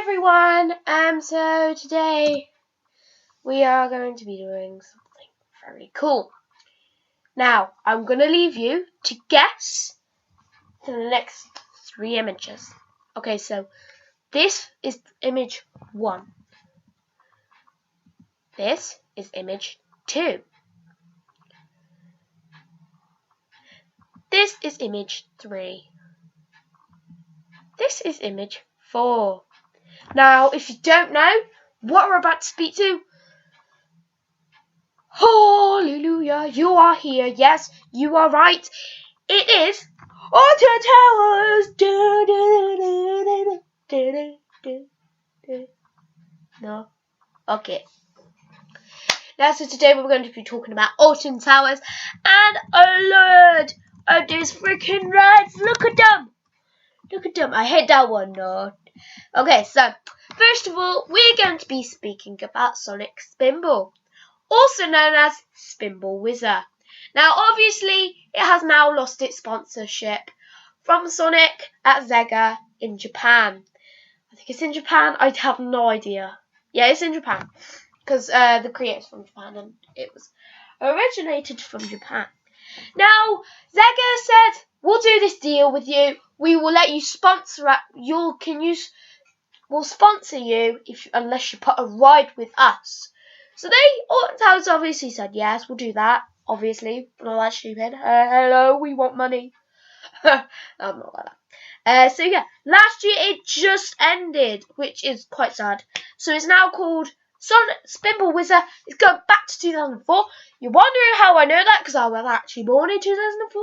everyone, so today we are going to be doing something very cool. Now, I'm going to leave you to guess the next 3 images. Okay, so this is image 1. This is image 2. This is image 3. This is image 4. Now, if you don't know what we're about to speak to, hallelujah, you are here. Yes, you are right. It is Alton Towers. No? Okay. Now, so today we're going to be talking about Alton Towers. And, oh lord, oh, these freaking rides. Look at them. Look at them. I hate that one, no. Okay, so, first of all, we're going to be speaking about Sonic Spinball, also known as Spinball Wizard. Now, obviously, it has now lost its sponsorship from Sonic at Sega in Japan. I think it's in Japan. I have no idea. Yeah, it's in Japan, because the creator's from Japan, and it was originated from Japan. Now, Sega said, we'll do this deal with you. We will let you sponsor it. We'll sponsor you unless you put a ride with us. So Alton Towers obviously said, yes, we'll do that. Obviously, we're not that stupid. Hello, we want money. I'm not like that. So yeah, last year it just ended, which is quite sad. So it's now called Sonic Spinball Wizard. It's going back to 2004. You're wondering how I know that, because I was actually born in 2004.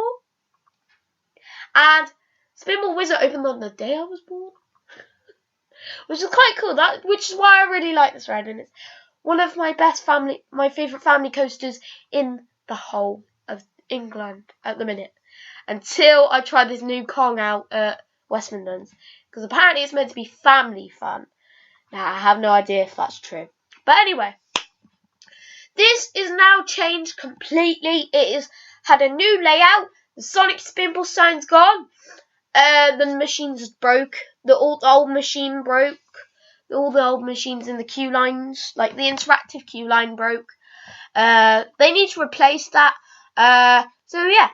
And Spinball Wizard opened on the day I was born, which is quite cool. Which is why I really like this ride, and it's one of my favourite family coasters in the whole of England at the minute. Until I try this new Kong out at West Midlands, because apparently it's meant to be family fun. Now I have no idea if that's true, but anyway, this is now changed completely. It has had a new layout. The Sonic Spinball sign's gone. The machines broke. The old machine broke. All the old machines in the queue lines, like the interactive queue line, broke. They need to replace that. So yeah,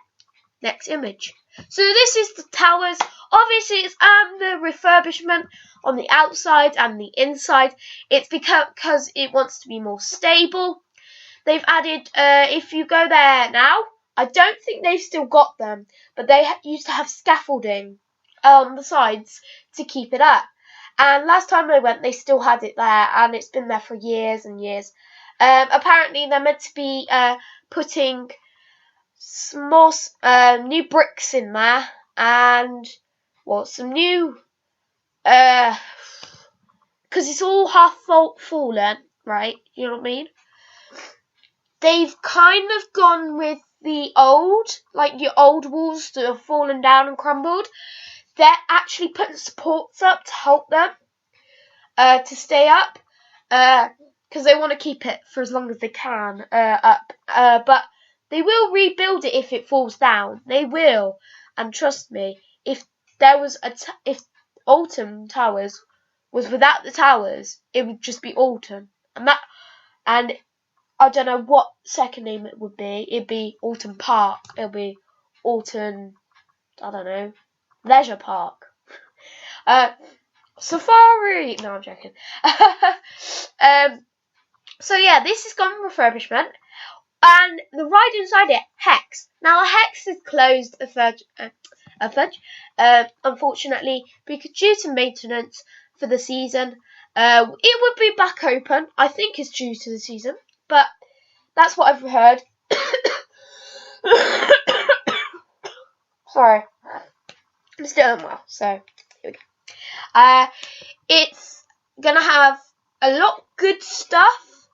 next image. So this is the towers. Obviously, it's the refurbishment on the outside and the inside. It's because it wants to be more stable. They've added, if you go there now, I don't think they've still got them, but they used to have scaffolding on the sides to keep it up. And last time I went, they still had it there, and it's been there for years and years. Apparently, they're meant to be putting small new bricks in there, and some new, because it's all half fallen, right? You know what I mean? They've kind of gone with the your old walls that have fallen down and crumbled. They're actually putting supports up to help them to stay up, because they want to keep it for as long as they can up. But they will rebuild it if it falls down. They will, and trust me, if Alton Towers was without the towers, it would just be Alton, and I don't know what second name it would be. It'd be Alton Park. It'll be Alton, I don't know, Leisure Park. Safari. No, I'm joking. So yeah, this has gone refurbishment, and the ride inside it, Hex. Now Hex is closed unfortunately, because due to maintenance for the season. It would be back open. I think it's due to the season, but that's what I've heard. Sorry, I'm still unwell, so here we go. It's gonna have a lot of good stuff,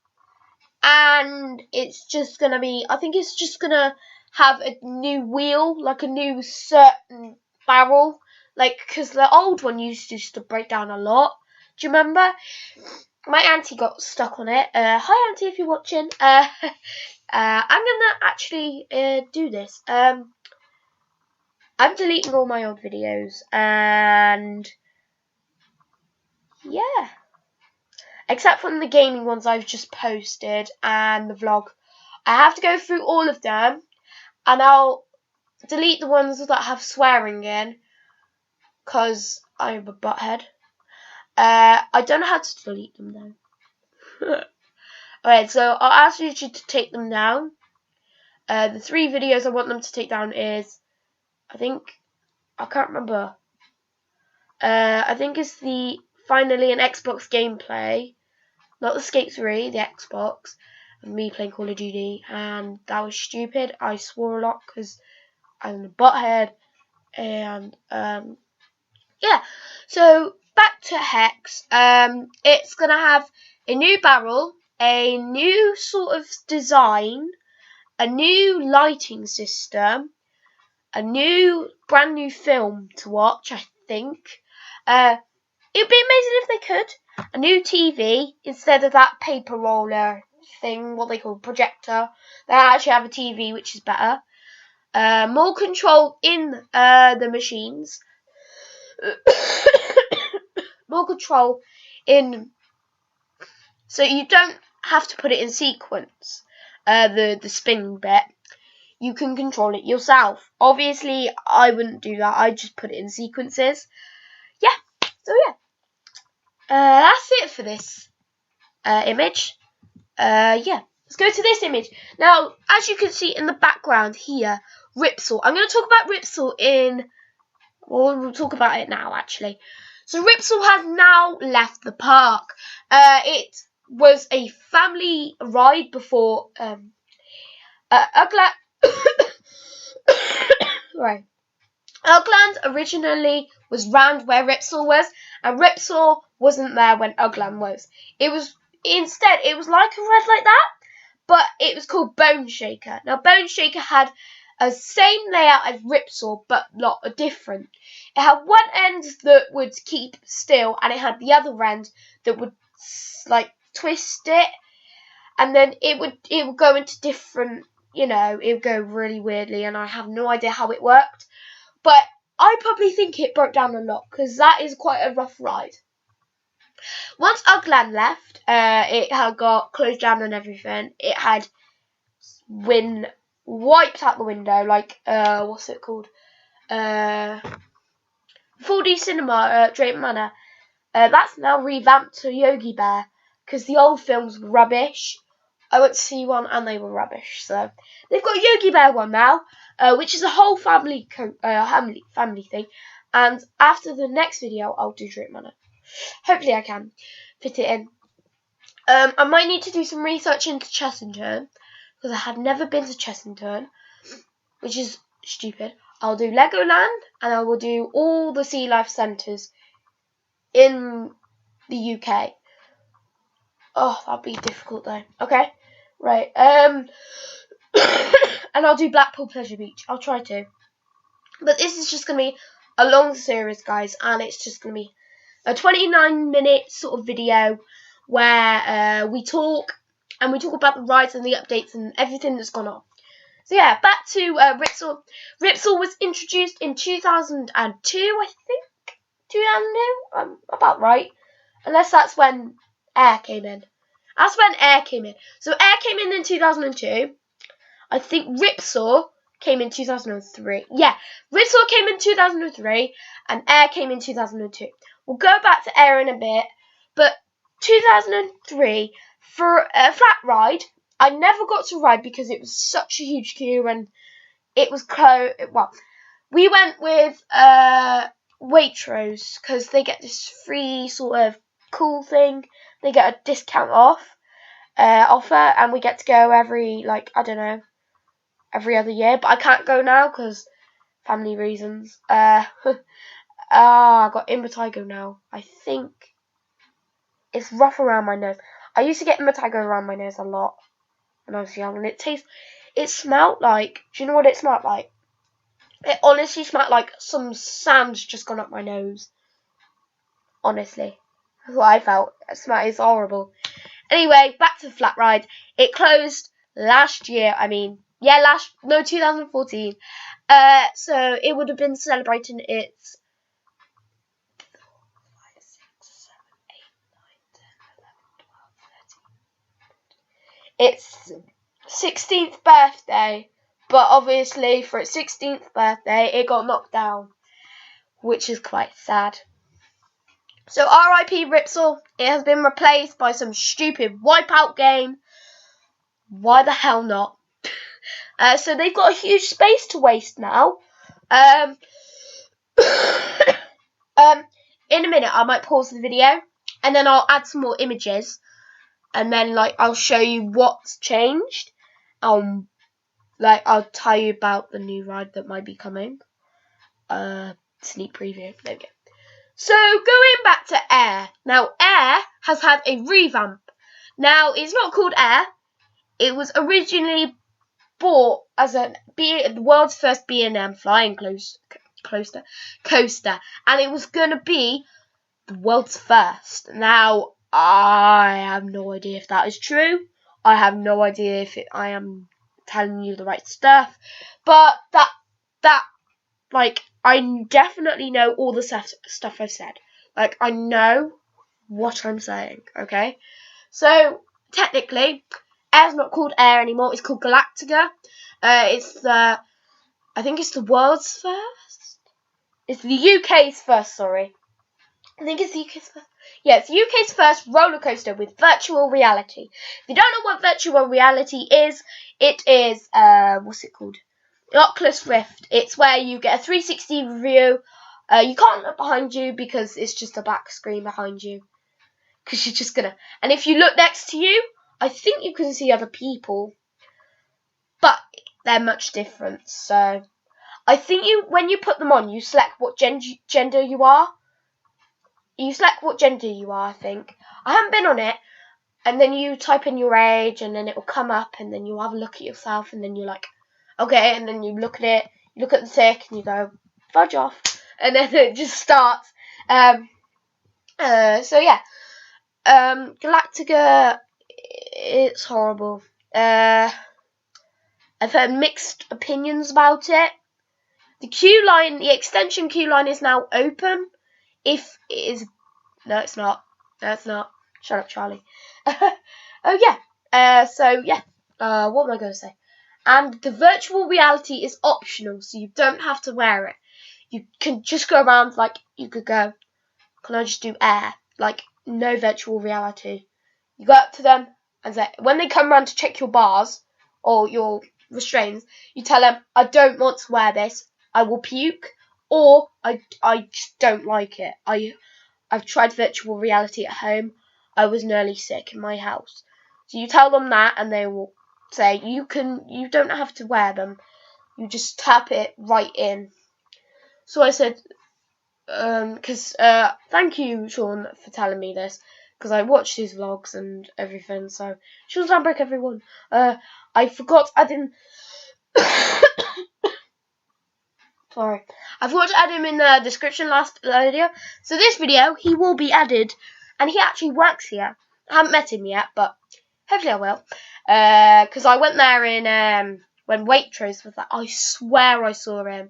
and it's just gonna be, I think it's just gonna have a new wheel, like a new certain barrel, because the old one used to break down a lot. Do you remember? My auntie got stuck on it. Hi auntie, if you're watching. I'm gonna actually do this. I'm deleting all my old videos, and yeah. Except from the gaming ones I've just posted and the vlog. I have to go through all of them, and I'll delete the ones that have swearing in, because I'm a butthead. I don't know how to delete them though. Alright, so I'll ask you to take them down. The 3 videos I want them to take down is, I can't remember. I think it's the finally an Xbox gameplay, not the Skate 3, the Xbox, of me playing Call of Duty, and that was stupid. I swore a lot because I'm a butthead, and yeah. So back to Hex. It's gonna have a new barrel, a new sort of design, a new lighting system, a brand new film to watch, I think. It'd be amazing if they could. A new TV instead of that paper roller thing, what they call projector. They actually have a TV, which is better. More control in the machines. More control in, so you don't have to put it in sequence. The spin bit, you can control it yourself. Obviously, I wouldn't do that. I just put it in sequences. Yeah. So yeah. That's it for this image. Yeah, let's go to this image. Now, as you can see in the background here, Ripsaw. I'm going to talk about Ripsaw we'll talk about it now, actually. So Ripsaw has now left the park. It was a family ride before right. Ugland originally was round where Ripsaw was, and Ripsaw wasn't there when Ugland was. It was like a ride like that, but it was called Bone Shaker. Now, Bone Shaker had a same layout as Ripsaw, but not a different. It had one end that would keep still, and it had the other end that would like twist it, and then it would go into different, it would go really weirdly, and I have no idea how it worked. But I probably think it broke down a lot, because that is quite a rough ride. Once Ugland left, it had got closed down and everything. It had been wiped out the window, like, what's it called? 4D Cinema at Drayton Manor. That's now revamped to Yogi Bear, because the old films were rubbish. I went to see one and they were rubbish. So they've got a Yogi Bear one now, which is a whole family thing. And after the next video, I'll do Drayton Manor. Hopefully I can fit it in. I might need to do some research into Chessington, because I have never been to Chessington, which is stupid. I'll do Legoland, and I will do all the Sea Life centres in the UK. Oh, that'd be difficult though. Okay, right. And I'll do Blackpool Pleasure Beach. I'll try to. But this is just going to be a long series, guys, and it's just going to be a 29-minute sort of video where we talk about the rides and the updates and everything that's gone on. So yeah, back to Ripsaw. Ripsaw was introduced in 2002, I think. 2002? I'm about right. Unless that's when Air came in. That's when Air came in. So Air came in 2002. I think Ripsaw came in 2003. Yeah, Ripsaw came in 2003 and Air came in 2002. We'll go back to Air in a bit. But 2003, for a flat ride, I never got to ride because it was such a huge queue and it was closed. Well, we went with Waitrose because they get this free sort of cool thing. They get a discount offer, and we get to go every, like, I don't know, every other year. But I can't go now because family reasons. I got Impetigo now. I think it's rough around my nose. I used to get Impetigo around my nose a lot when I was young, and it smelled like, do you know what it smelled like? It honestly smelled like some sand's just gone up my nose. Honestly. That's what I felt. It's horrible. Anyway, back to the flat ride. It closed last year. 2014. So it would have been celebrating its its 16th birthday, but obviously for its 16th birthday it got knocked down, which is quite sad. So RIP Ripsaw, it has been replaced by some stupid Wipeout game. Why the hell not? So they've got a huge space to waste now. In a minute I might pause the video and then I'll add some more images and then I'll show you what's changed. I'll tell you about the new ride that might be coming. Sneak preview. There we go. So going back to Air. Now Air has had a revamp. Now it's not called Air. It was originally bought as the world's first B&M flying coaster, and it was going to be the world's first. Now, I have no idea if that is true. I have no idea if I am telling you the right stuff, but I definitely know all the stuff I've said. I know what I'm saying, okay? So, technically, Air's not called Air anymore, it's called Galactica. I think it's the world's first? It's the UK's first, sorry. I think it's the UK's first. Yeah, it's the UK's first roller coaster with virtual reality. If you don't know what virtual reality is, it is, what's it called? Oculus Rift. It's where you get a 360 view. You can't look behind you because it's just a black screen behind you. Because you're just gonna... And if you look next to you, I think you can see other people. But they're much different. So I think when you put them on, you select what gender you are. You select what gender you are, I think. I haven't been on it. And then you type in your age and then it will come up and then you have a look at yourself and then you're like, okay, and then you look at it, you look at the tick and you go, fudge off. And then it just starts. So yeah. Galactica, it's horrible. I've heard mixed opinions about it. The queue line, the extension queue line is now open. If it is... No, it's not. No, it's not. Shut up, Charlie. Oh, yeah. So, yeah. What am I going to say? And the virtual reality is optional, so you don't have to wear it. You can just go around, you could go, can I just do Air? No virtual reality. You go up to them and say, when they come around to check your bars or your restraints, you tell them, I don't want to wear this. I will puke, or I just don't like it. I've tried virtual reality at home. I was nearly sick in my house. So you tell them that, and they will say you don't have to wear them. You just tap it right in. So I said, thank you, Sean, for telling me this, because I watched his vlogs and everything. So Sean Sandbrick, everyone. I forgot adding. Sorry. I forgot to add him in the description last video. So this video, he will be added. And he actually works here. I haven't met him yet, but hopefully I will. Because I went there in when Waitrose was there. I swear I saw him.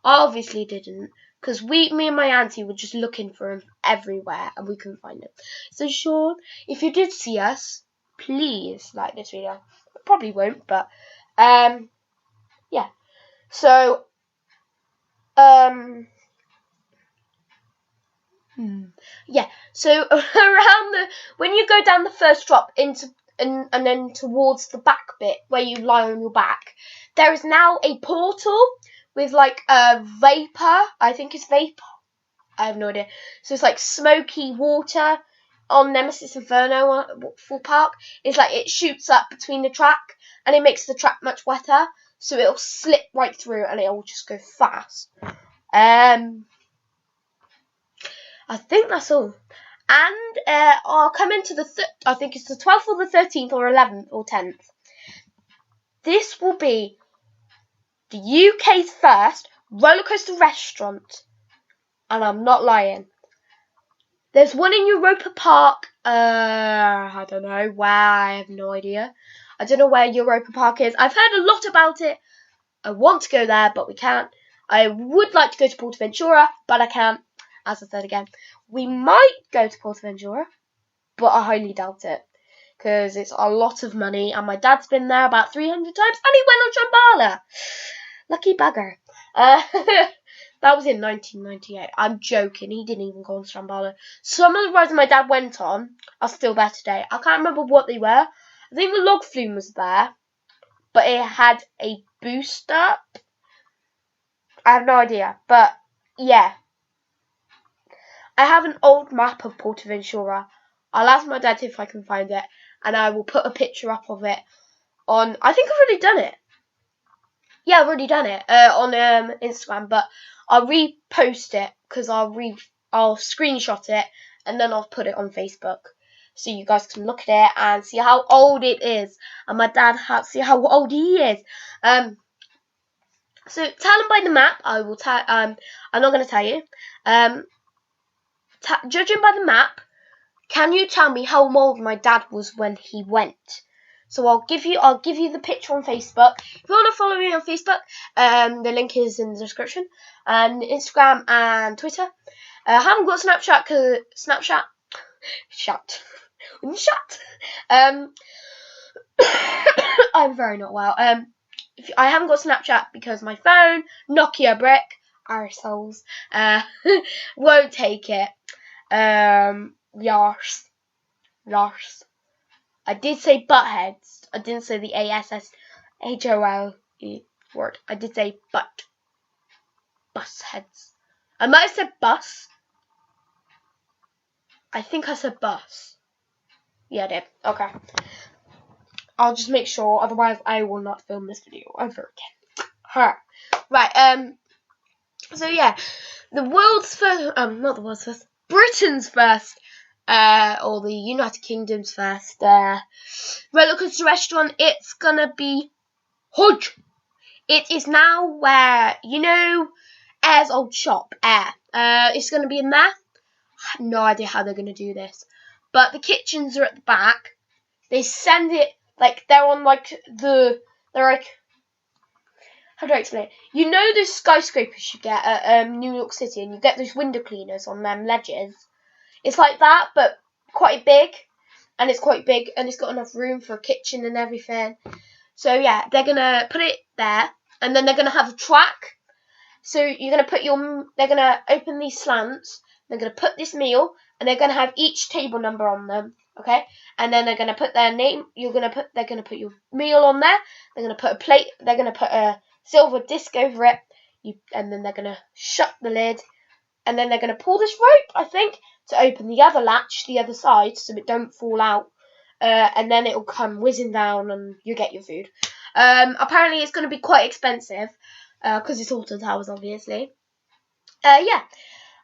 I obviously didn't. Because me and my auntie were just looking for him everywhere. And we couldn't find him. So Sean, if you did see us, please like this video. I probably won't, but yeah. So yeah, so around when you go down the first drop and then towards the back bit where you lie on your back, there is now a portal with a vapor. I think it's vapor. I have no idea. So it's smoky water on Nemesis Inferno Full Park. It's it shoots up between the track and it makes the track much wetter. So it'll slip right through and it'll just go fast. I think that's all. And I'll come into I think it's the 12th or the 13th or 11th or 10th. This will be the UK's first roller coaster restaurant. And I'm not lying. There's one in Europa Park. I don't know where. I have no idea. I don't know where Europa Park is. I've heard a lot about it. I want to go there, but we can't. I would like to go to Portaventura, but I can't. As I said again, we might go to Portaventura, but I highly doubt it. because it's a lot of money, and my dad's been there about 300 times, and he went on Shambhala. Lucky bugger. That was in 1998. I'm joking. He didn't even go on Spinball. Some of the rides my dad went on are still there today. I can't remember what they were. I think the log flume was there, but it had a boost up. I have no idea, but yeah. I have an old map of Portaventura. I'll ask my dad if I can find it, and I will put a picture up of it on. I think I've already done it. Yeah, I've already done it on Instagram, but I'll repost it because I'll screenshot it and then I'll put it on Facebook so you guys can look at it and see how old it is, and my dad see how old he is. So tell him by the map. I will tell. I'm not going to tell you. Judging by the map, can you tell me how old my dad was when he went? So I'll give you the picture on Facebook. If you want to follow me on Facebook, the link is in the description, and Instagram and Twitter. I haven't got Snapchat because I'm very not well. I haven't got Snapchat because my phone, Nokia brick, arseholes, won't take it. Yars. I did say buttheads. I didn't say the ASSHOLE word. I did say butt. Bus heads. I might have said bus. I think I said bus. Yeah, I did. Okay. I'll just make sure, otherwise I will not film this video ever again. Right, so yeah. Britain's first, or the United Kingdom's first roller coaster restaurant. It's gonna be huge. It is now where, you know, Air's old shop, Air. It's gonna be in there. I have no idea how they're gonna do this, but the kitchens are at the back. They send it like they're on they're like, how do I explain it? You know those skyscrapers you get at New York City, and you get those window cleaners on them ledges. It's like that, but quite big, and it's got enough room for a kitchen and everything. So yeah, they're gonna put it there, and then they're gonna have a track. So they're gonna open these slants. They're gonna put this meal, and they're gonna have each table number on them. Okay, and then they're gonna put their name. They're gonna put your meal on there. They're gonna put a plate. They're gonna put a silver disc over it. And then they're gonna shut the lid, and then they're gonna pull this rope, I think, to open the other latch, the other side, so it don't fall out. And then it'll come whizzing down, and you get your food. Apparently, it's gonna be quite expensive because it's Alton Towers, obviously. Yeah.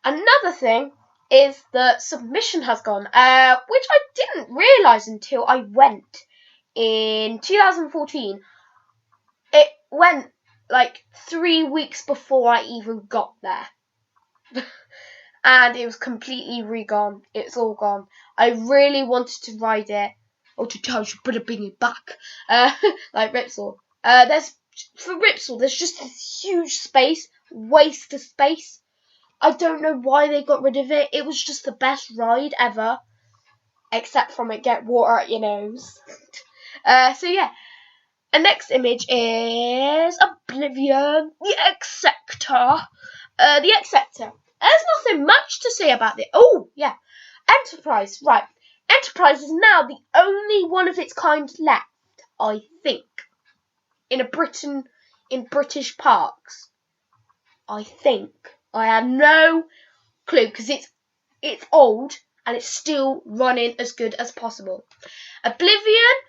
Another thing is the submission has gone, which I didn't realise until I went in 2014. It went like 3 weeks before I even got there. And it was completely re-gone. It's all gone. I really wanted to ride it. Or to tell you, better bring it back. Like Ripsaw. For Ripsaw, there's just this huge space. Waste of space. I don't know why they got rid of it. It was just the best ride ever. Except from it get water at your nose. So yeah. And next image is Oblivion. The X-Sector. The X-Sector. There's nothing much to say about it. Oh, yeah. Enterprise. Right. Enterprise is now the only one of its kind left, I think. In British parks. I think. I have no clue because it's old and it's still running as good as possible. Oblivion,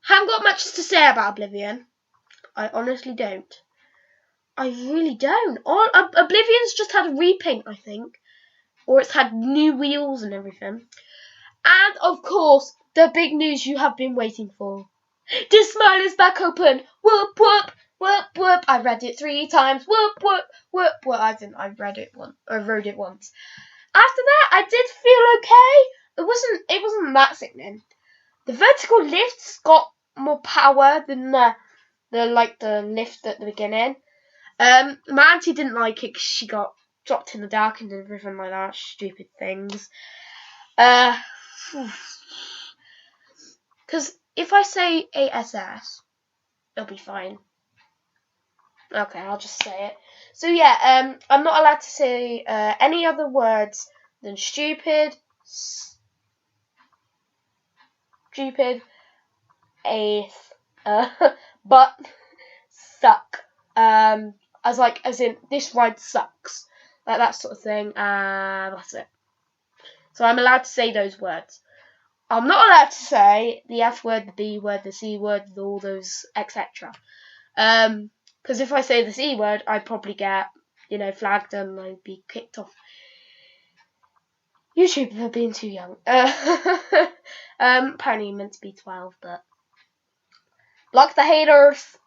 haven't got much to say about Oblivion. I honestly don't. I really don't. Oblivion's just had a repaint, I think, or it's had new wheels and everything. And of course, the big news you have been waiting for. This Smile is back open. Whoop whoop. Whoop whoop. I read it 3 times. Whoop whoop whoop whoop. I read it once. I wrote it once. After that, I did feel okay. It wasn't that sickening. The vertical lifts got more power than the lift at the beginning. My auntie didn't like it because she got dropped in the dark and everything like that. Stupid things. Because Because if I say ASS, it'll be fine. Okay, I'll just say it. So yeah, I'm not allowed to say any other words than stupid, eighth, but suck. As in this ride sucks, like that sort of thing. That's it. So I'm allowed to say those words. I'm not allowed to say the F word, the B word, the C word, all those, etc. Because if I say the C word, I'd probably get, flagged and I'd be kicked off YouTube for being too young. Apparently you're meant to be 12, but block the haters.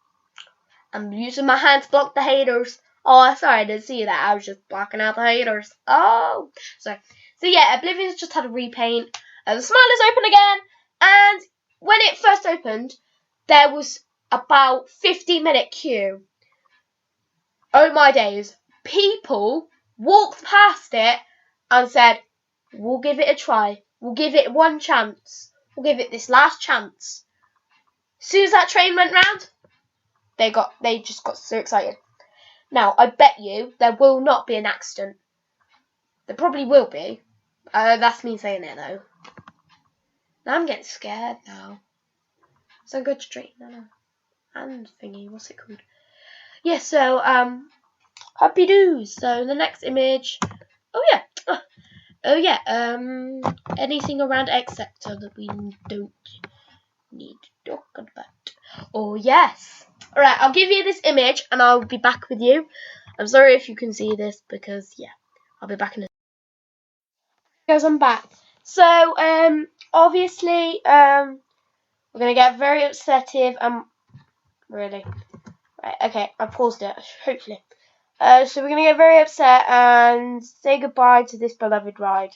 I'm using my hand to block the haters. Oh, sorry, I didn't see that. I was just blocking out the haters. Oh, sorry. So yeah, Oblivion's just had a repaint. The smile is open again, and when it first opened, there was about 50-minute queue. Oh my days. People walked past it and said, we'll give it a try. We'll give it one chance. We'll give it this last chance. As soon as that train went round, they just got so excited. Now, I bet you there will not be an accident. There probably will be. That's me saying it though. Now I'm getting scared now. So I'm going to train now. And thingy, what's it called? Yeah, so, happy news. So the next image, anything around X sector that we don't need to talk about. Oh yes. Alright, I'll give you this image and I'll be back with you. I'm sorry if you can see this because I'll be back in a guys, I'm back. So, obviously, we're gonna get very upsettive. Really. Right, okay, I paused it, hopefully. So we're gonna get very upset and say goodbye to this beloved ride.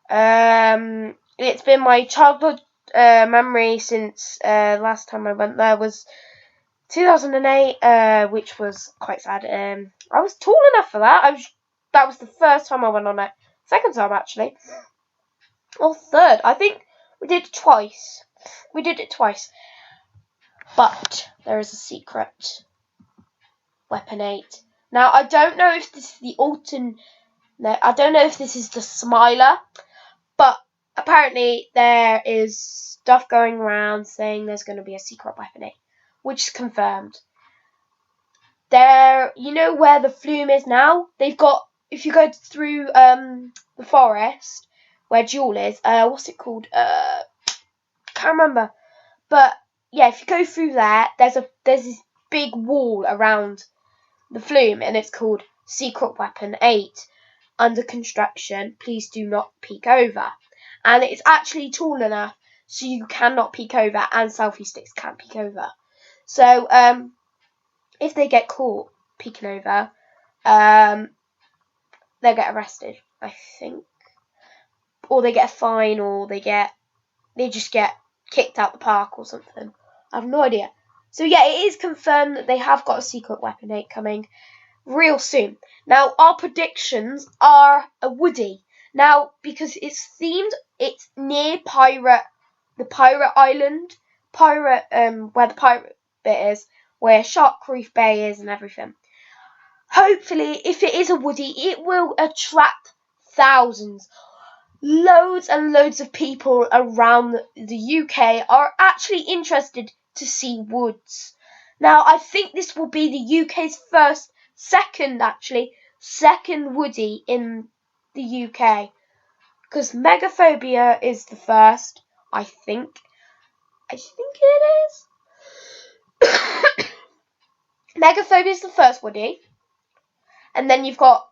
It's been my childhood memory since last time I went there was 2008, which was quite sad. I was tall enough for that. That was the first time I went on it. Second time, actually. Or third. I think we did it twice. But there is a secret. Weapon 8. Now, I don't know if this is the Alton. No, I don't know if this is the Smiler. But apparently there is stuff going around saying there's going to be a secret Weapon 8. Which is confirmed. There, you know where the flume is now? They've got, if you go through the forest where Jewel is, what's it called? Can't remember. But yeah, if you go through there, there's this big wall around the flume, and it's called Secret Weapon 8. Under construction. Please do not peek over. And it's actually tall enough so you cannot peek over, and selfie sticks can't peek over. So, if they get caught peeking over, they'll get arrested, I think. Or they get a fine, or they just get kicked out the park or something. I have no idea. So yeah, it is confirmed that they have got a secret Weapon 8 coming real soon. Now, our predictions are a Woody. Now, because it's themed, it's near the Pirate Island, where the pirate bit is, where Shark Reef Bay is and everything. Hopefully, if it is a Woody, it will attract thousands. Loads and loads of people around the UK are actually interested to see Woods. Now, I think this will be the UK's second Woody in the UK. Because Megaphobia is the first, I think. I think it is. Megaphobia is the first Woody. And then you've got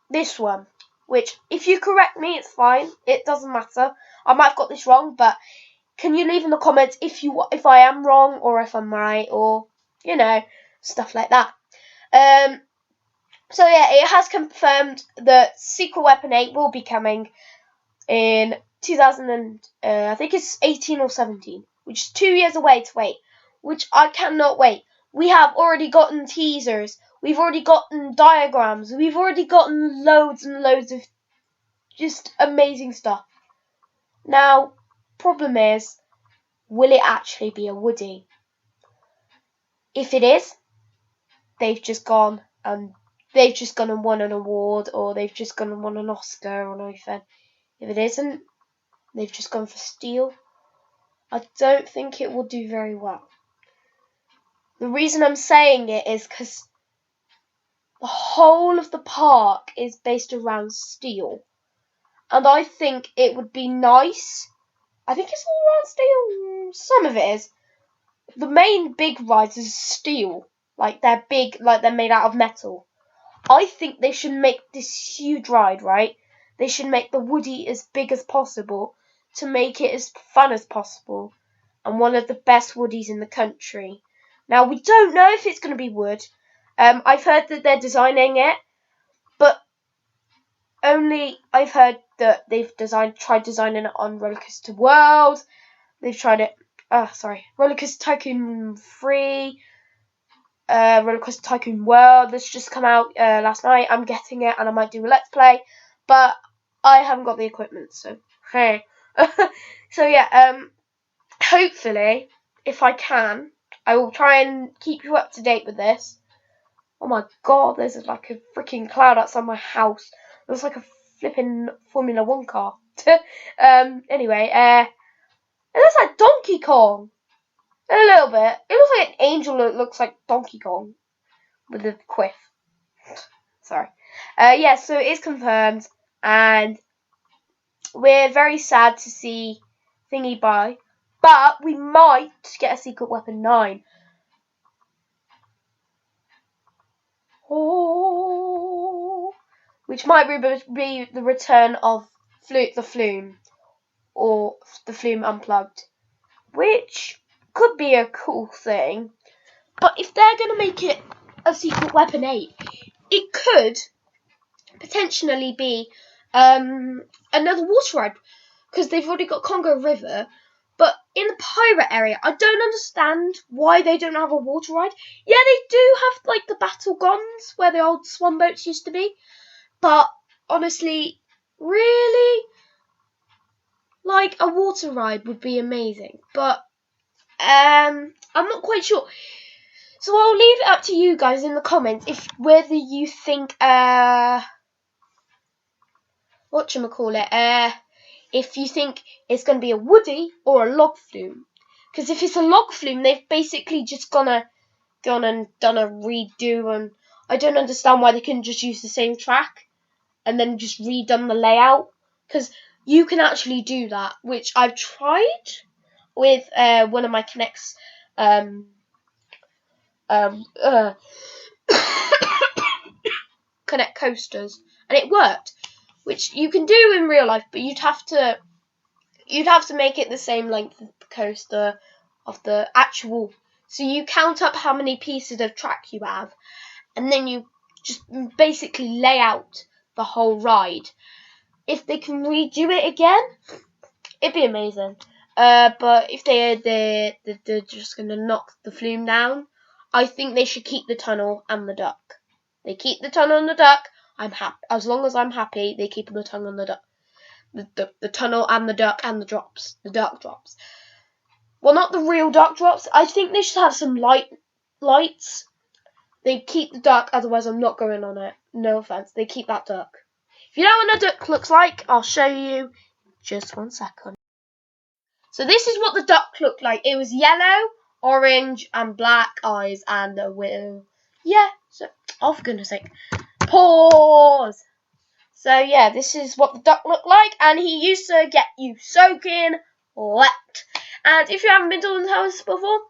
this one. Which, if you correct me, it's fine. It doesn't matter. I might have got this wrong, but can you leave in the comments if I am wrong or if I'm right, or stuff like that. So yeah, it has confirmed that Secret Weapon 8 will be coming in I think it's 18 or 17, which is 2 years away to wait. Which I cannot wait. We have already gotten teasers. We've already gotten diagrams. We've already gotten loads and loads of just amazing stuff. Now, problem is, will it actually be a Woody? If it is, they've just gone and won an award, or they've just gone and won an Oscar or anything. If it isn't, they've just gone for steel. I don't think it will do very well. The reason I'm saying it is because the whole of the park is based around steel. And I think it would be nice. I think it's all around steel. Some of it is. The main big rides is steel. Like they're big, like they're made out of metal. I think they should make this huge ride, right? They should make the Woody as big as possible to make it as fun as possible. And one of the best Woodies in the country. Now, we don't know if it's going to be wood. I've heard that they're designing it. But I've heard that they've tried designing it on Roller Coaster World. They've tried it. Roller Coaster Tycoon 3. Roller Coaster Tycoon World. That's just come out last night. I'm getting it, and I might do a Let's Play, but I haven't got the equipment. So hey. So yeah. Hopefully, if I can, I will try and keep you up to date with this. Oh my god, there's like a freaking cloud outside my house. It looks like a flipping Formula 1 car. Anyway, it looks like Donkey Kong. A little bit. It looks like an angel that looks like Donkey Kong. With a quiff. Sorry. Yeah, so it is confirmed. And we're very sad to see Thingy bye. But we might get a Secret Weapon 9. Oh, which might be the return of the Flume, or the Flume Unplugged, which could be a cool thing. But if they're going to make it a Secret Weapon 8, it could potentially be another water ride, because they've already got Congo River. But in the pirate area, I don't understand why they don't have a water ride. Yeah, they do have like the battle guns where the old swan boats used to be. But honestly, really, like a water ride would be amazing. But I'm not quite sure. So I'll leave it up to you guys in the comments whether you think if you think it's going to be a Woody or a log flume. Because if it's a log flume, they've basically just gone and done a redo, and I don't understand why they couldn't just use the same track and then just redone the layout. Because you can actually do that, which I've tried with one of my Connects Connect coasters, and it worked. Which you can do in real life, but you'd have to make it the same length of the coaster of the actual. So you count up how many pieces of track you have, and then you just basically lay out the whole ride. If they can redo it again, it'd be amazing. But if they're just gonna knock the Flume down, I think they should keep the tunnel and the duck. They keep the tunnel and the duck. I'm happy. As long as I'm happy, they keep the tunnel and the duck. The tunnel and the duck and the drops. The duck drops. Well, not the real duck drops. I think they should have some lights. They keep the duck, otherwise I'm not going on it. No offense. They keep that duck. If you know what a duck looks like, I'll show you. Just 1 second. So this is what the duck looked like. It was yellow, orange, and black eyes, and a will. Yeah. So, oh, for goodness sake. Pause. So yeah, this is what the duck looked like, and he used to get you soaking wet. And if you haven't been to the house before,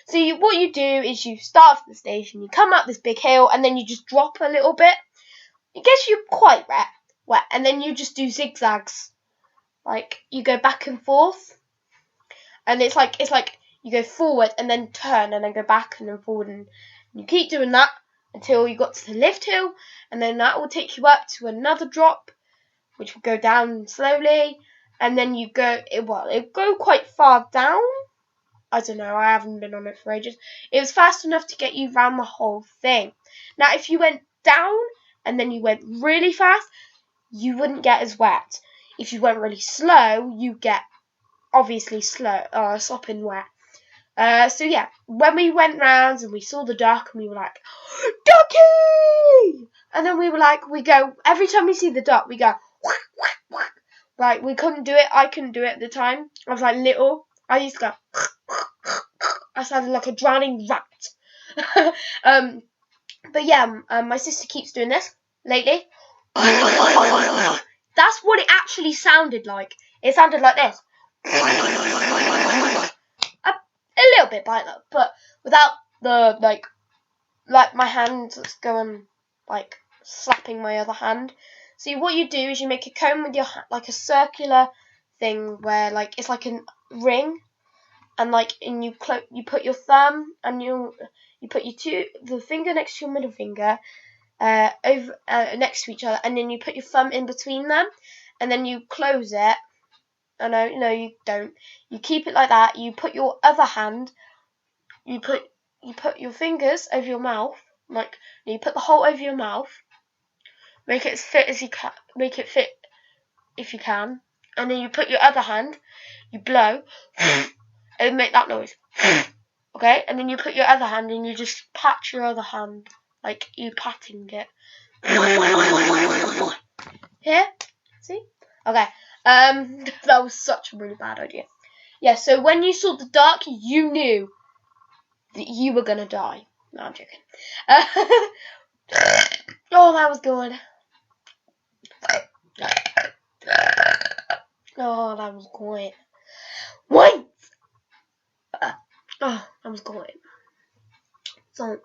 so what you do is you start at the station, you come up this big hill, and then you just drop a little bit. It gets you quite wet, and then you just do zigzags, like you go back and forth, and it's like you go forward and then turn and then go back and then forward, and you keep doing that until you got to the lift hill, and then that will take you up to another drop, which will go down slowly, and then it'll go quite far down. I don't know, I haven't been on it for ages. It was fast enough to get you around the whole thing. Now, if you went down and then you went really fast, you wouldn't get as wet. If you went really slow, you get obviously sopping wet. So yeah, when we went round and we saw the duck and we were like, Ducky! And then we were like, every time we see the duck, we go, whack, whack, whack. Like, we couldn't do it. I couldn't do it at the time. I was like little. I used to go, I sounded like a drowning rat. But yeah, my sister keeps doing this lately. That's what it actually sounded like. It sounded like this. A little bit like that, but without the, like my hand going, like, slapping my other hand. So what you do is you make a cone with your hand, like a circular thing where, like, it's like a ring, and, like, and you put your thumb and you put the finger next to your middle finger, over next to each other, and then you put your thumb in between them, and then you close it. No, you don't. You keep it like that. You put your other hand. You put your fingers over your mouth, like you put the hole over your mouth. Make it as fit as you can. Make it fit if you can, and then you put your other hand. You blow, and make that noise. Okay, and then you put your other hand and you just pat your other hand, like you patting it. Here, see? Okay. That was such a really bad idea. Yeah, so when you saw the duck, you knew that you were gonna die. No, I'm joking. Oh, that was good. Oh, that was great. Wait! Oh, that was great. So,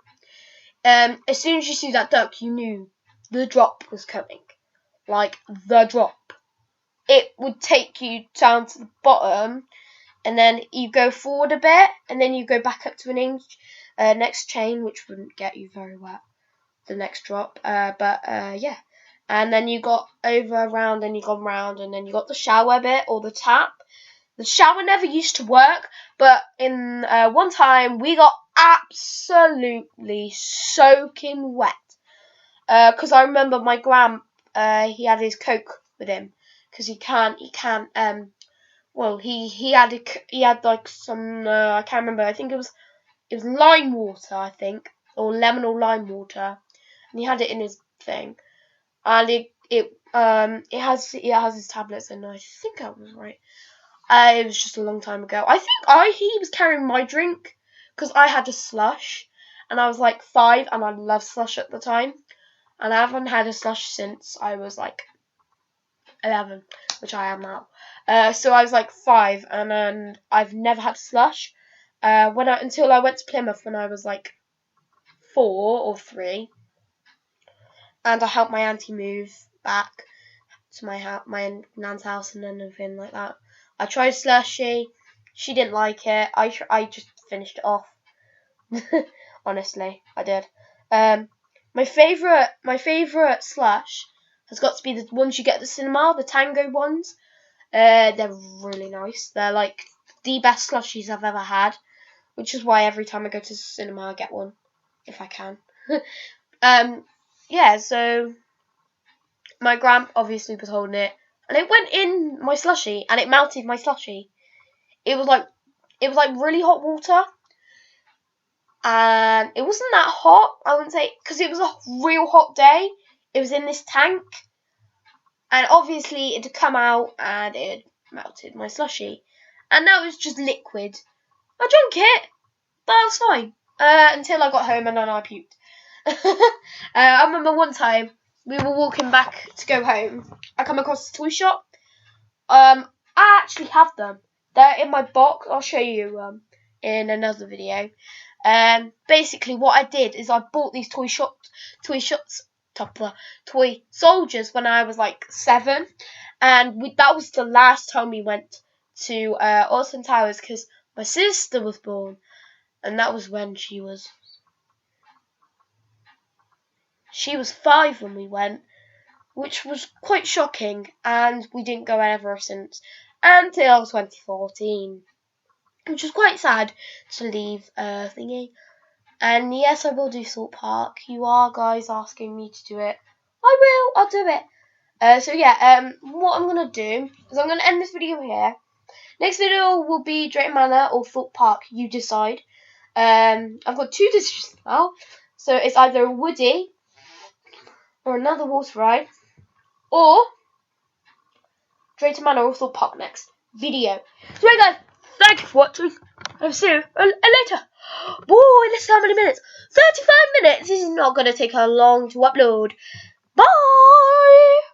as soon as you see that duck, you knew the drop was coming. Like, the drop. It would take you down to the bottom, and then you go forward a bit, and then you go back up to an inch, next chain, which wouldn't get you very wet, the next drop, yeah. And then you got over, around, and you gone round, and then you got the shower bit, or the tap. The shower never used to work, but in one time, we got absolutely soaking wet. Because I remember my gran, he had his Coke with him. Because he had like some, I can't remember, I think it was lime water, I think, or lemon or lime water, and he had it in his thing, and it has his tablets, and I think I was right. It was just a long time ago. I think he was carrying my drink, because I had a slush, and I was like 5, and I loved slush at the time, and I haven't had a slush since I was like 11, which I am now. So I was like 5, and I've never had slush. Until I went to Plymouth when I was like 4 or 3, and I helped my auntie move back to my nan's house and everything like that. I tried slushy. She didn't like it. I just finished it off. Honestly, I did. My favourite slush has got to be the ones you get at the cinema, the Tango ones. They're really nice. They're like the best slushies I've ever had, which is why every time I go to the cinema I get one, if I can. Yeah, so my gran obviously was holding it, and it went in my slushie, and it melted my slushie. It was like really hot water, and it wasn't that hot, I wouldn't say, because it was a real hot day. It was in this tank, and obviously it had come out, and it melted my slushie, and now it's just liquid. I drank it, but that was fine, until I got home, and then I puked. I remember one time, we were walking back to go home. I come across a toy shop. I actually have them. They're in my box. I'll show you in another video. Basically, what I did is I bought these toy soldiers when I was like 7, and that was the last time we went to Alton Towers because my sister was born, and that was when she was 5 when we went, which was quite shocking, and we didn't go ever since until 2014, which was quite sad to leave thingy. And yes, I will do Salt Park. You are guys asking me to do it. I'll do it. So yeah, what I'm gonna do is I'm gonna end this video here. Next video will be Drayton Manor or Thorpe Park. You decide. I've got 2 decisions now. So it's either Woody or another water ride, or Drayton Manor or Thorpe Park next video. So right, guys, thank you for watching. I'll see you later. Boy, this is how many minutes? 35 minutes. This is not going to take her long to upload. Bye.